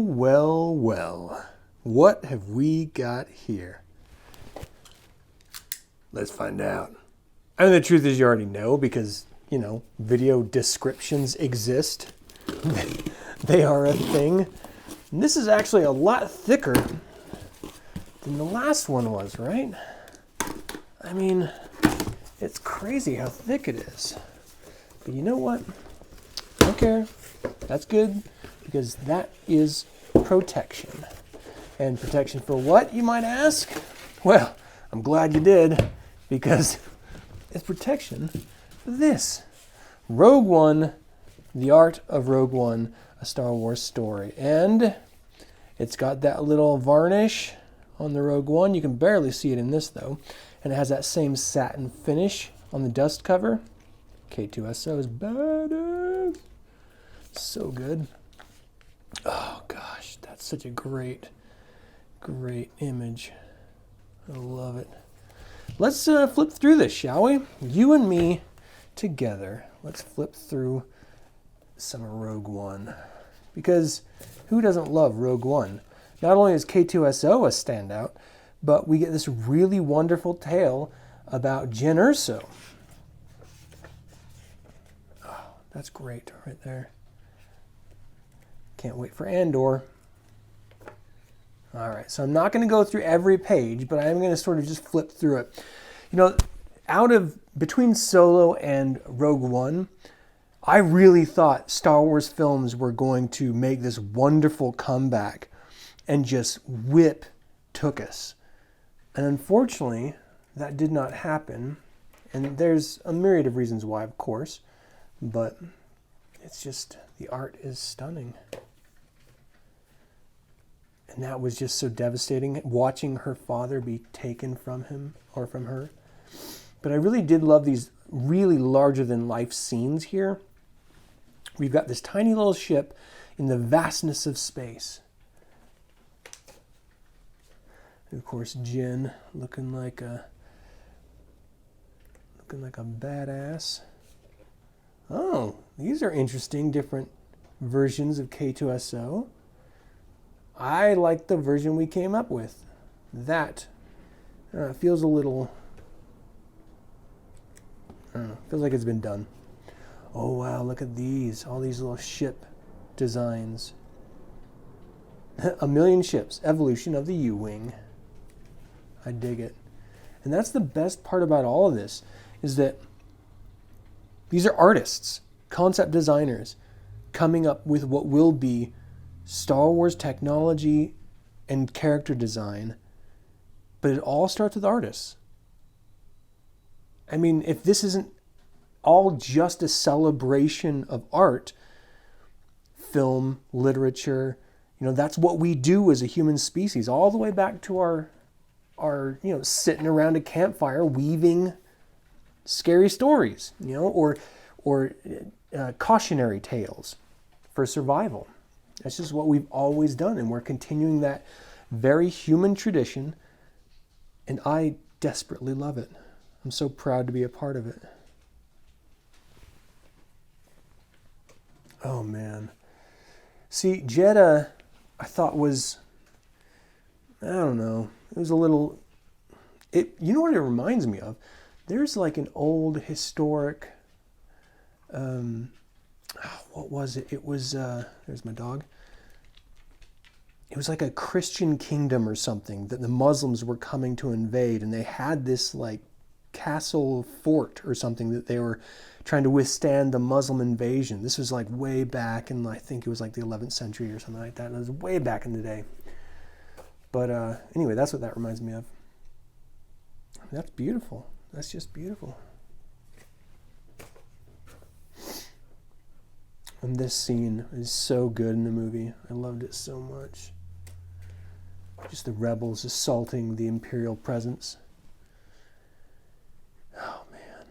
well, well. What have we got here? Let's find out. I mean, the truth is you already know because, you know, video descriptions exist. They are a thing. And this is actually a lot thicker than the last one was, right? I mean, it's crazy how thick it is. But you know what? I don't care. That's good because that is protection. And protection for what, you might ask? Well, I'm glad you did because it's protection for this. Rogue One, The Art of Rogue One, a Star Wars story. And it's got that little varnish on the Rogue One. You can barely see it in this though. And it has that same satin finish on the dust cover. K2SO is badass. So good. Oh gosh, that's such a great image. I love it. Let's flip through this, shall we? You and me together. Let's flip through some Rogue One. Because who doesn't love Rogue One? Not only is K2SO a standout, but we get this really wonderful tale about Jyn Erso. Oh, that's great right there. Can't wait for Andor. All right, so I'm not going to go through every page, but I am going to sort of just flip through it. You know, between Solo and Rogue One, I really thought Star Wars films were going to make this wonderful comeback and just whip took us. And unfortunately, that did not happen. And there's a myriad of reasons why, of course, but it's just, the art is stunning. And that was just so devastating, watching her father be taken from him or from her. But I really did love these really larger than life scenes here. We've got this tiny little ship in the vastness of space. And of course, Jyn looking like a badass. Oh, these are interesting, different versions of K2SO. I like the version we came up with. That feels a little, I don't know, feels like it's been done. Oh wow, look at these, all these little ship designs. A million ships, evolution of the U-Wing. I dig it. And that's the best part about all of this, is that these are artists, concept designers, coming up with what will be Star Wars technology and character design, but it all starts with artists. I mean, if this isn't all just a celebration of art, film, literature, you know, that's what we do as a human species, all the way back to our you know, sitting around a campfire weaving scary stories, you know, or cautionary tales for survival. That's just what we've always done, and we're continuing that very human tradition, and I desperately love it. I'm so proud to be a part of it. Oh man. See, Jeddah, I thought was, I don't know, it was a little, you know what it reminds me of? There's like an old historic, what was it? It was, there's my dog. It was like a Christian kingdom or something that the Muslims were coming to invade, and they had this like castle fort or something that they were trying to withstand the Muslim invasion. This was like way back in, I think it was like the 11th century or something like that. It was way back in the day. But anyway, that's what that reminds me of. That's beautiful. That's just beautiful. And this scene is so good in the movie. I loved it so much. Just the rebels assaulting the Imperial presence. Oh man.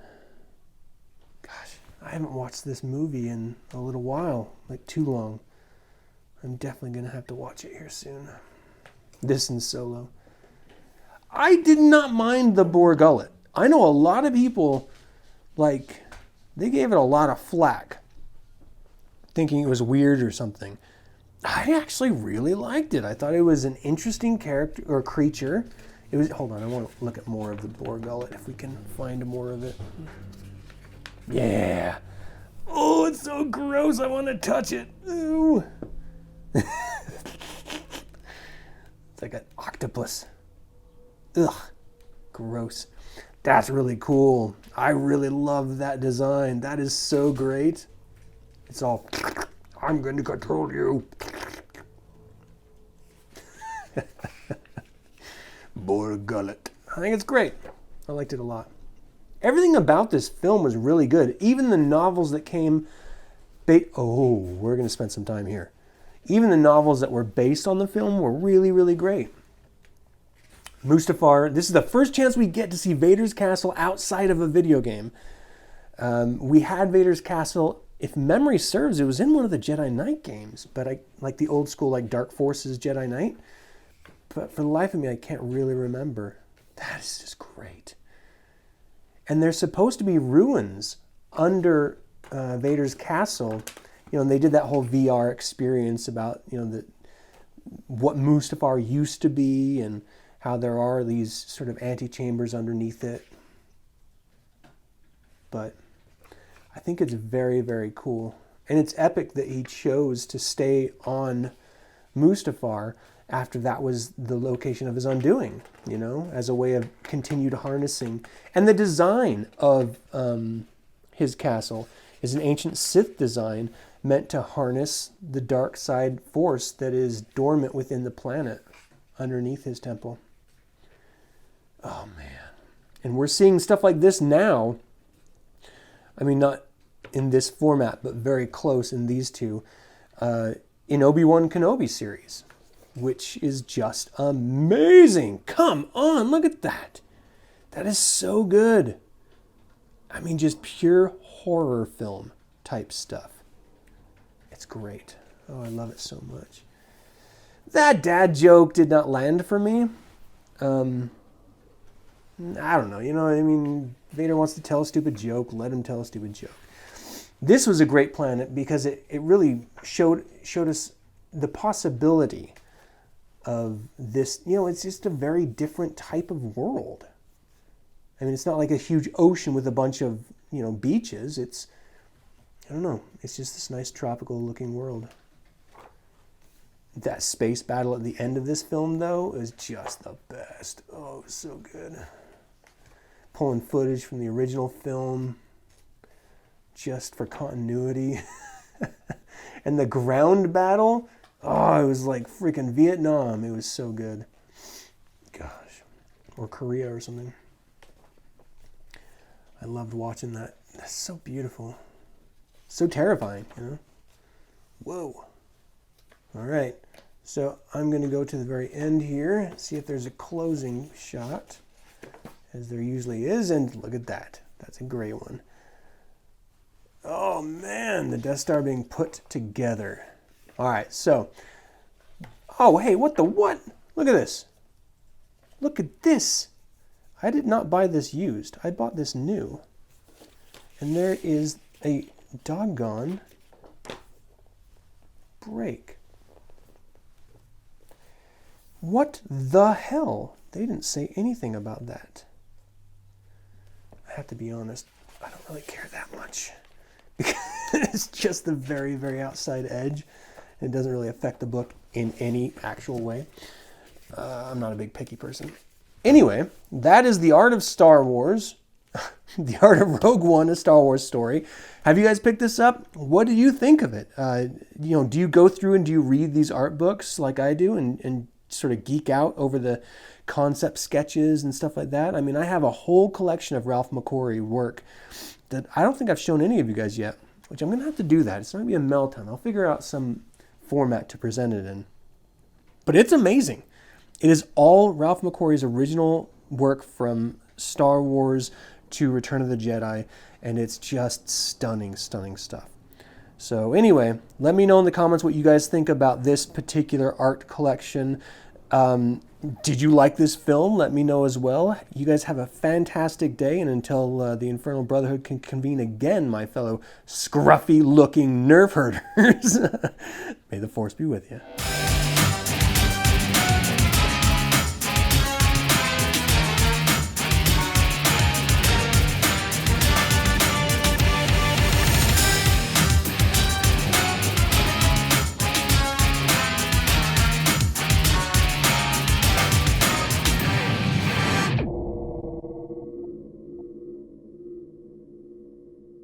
Gosh, I haven't watched this movie in a little while, like too long. I'm definitely going to have to watch it here soon. This and Solo. I did not mind the Boar Gullet. I know a lot of people, like, they gave it a lot of flack, thinking it was weird or something. I actually really liked it. I thought it was an interesting character or creature. It was. Hold on, I want to look at more of the boar gullet if we can find more of it. Yeah. Oh, it's so gross. I want to touch it. Ooh. It's like an octopus. Ugh. Gross. That's really cool. I really love that design. That is so great. It's all, I'm going to control you. Boar gullet. I think it's great. I liked it a lot. Everything about this film was really good. Even the novels that came... Oh, we're going to spend some time here. Even the novels that were based on the film were really, really great. Mustafar, this is the first chance we get to see Vader's castle outside of a video game. We had Vader's castle, if memory serves, it was in one of the Jedi Knight games, but I like the old school like Dark Forces Jedi Knight. But for the life of me, I can't really remember. That is just great. And there's supposed to be ruins under Vader's castle. You know, and they did that whole VR experience about, you know, what Mustafar used to be and how there are these sort of antechambers underneath it. But I think it's very, very cool. And it's epic that he chose to stay on Mustafar after that was the location of his undoing, you know, as a way of continued harnessing. And the design of his castle is an ancient Sith design meant to harness the dark side force that is dormant within the planet underneath his temple. Oh, man. And we're seeing stuff like this now. I mean, not in this format, but very close in these two. In Obi-Wan Kenobi series, which is just amazing. Come on, look at that. That is so good. I mean, just pure horror film type stuff. It's great. Oh, I love it so much. That dad joke did not land for me. I don't know. You know what I mean? Vader wants to tell a stupid joke. Let him tell a stupid joke. This was a great planet because it really showed us the possibility of this. You know, it's just a very different type of world. I mean, it's not like a huge ocean with a bunch of, you know, beaches. It's, I don't know. It's just this nice tropical looking world. That space battle at the end of this film, though, is just the best. Oh, it was so good. Pulling footage from the original film just for continuity. And the ground battle, oh, it was like freaking Vietnam. It was so good. Gosh. Or Korea or something. I loved watching that. That's so beautiful. So terrifying, you know? Whoa. All right. So I'm going to go to the very end here, see if there's a closing shot, as there usually is. And look at that. That's a great one. Oh, man. The Death Star being put together. All right. So, oh, hey, what? Look at this. Look at this. I did not buy this used. I bought this new. And there is a doggone break. What the hell? They didn't say anything about that. I have to be honest, I don't really care that much. Because it's just the very, very outside edge. It doesn't really affect the book in any actual way. I'm not a big picky person. Anyway, that is The Art of Star Wars. The Art of Rogue One, a Star Wars story. Have you guys picked this up? What do you think of it? You know, do you go through and do you read these art books like I do and sort of geek out over the concept sketches and stuff like that? I mean, I have a whole collection of Ralph McQuarrie work that I don't think I've shown any of you guys yet, which I'm going to have to do that. It's going to be a meltdown. I'll figure out some format to present it in. But it's amazing. It is all Ralph McQuarrie's original work from Star Wars to Return of the Jedi, and it's just stunning, stunning stuff. So anyway, let me know in the comments what you guys think about this particular art collection. Did you like this film? Let me know as well. You guys have a fantastic day, and until the Infernal Brotherhood can convene again, my fellow scruffy-looking nerf herders, may the Force be with you.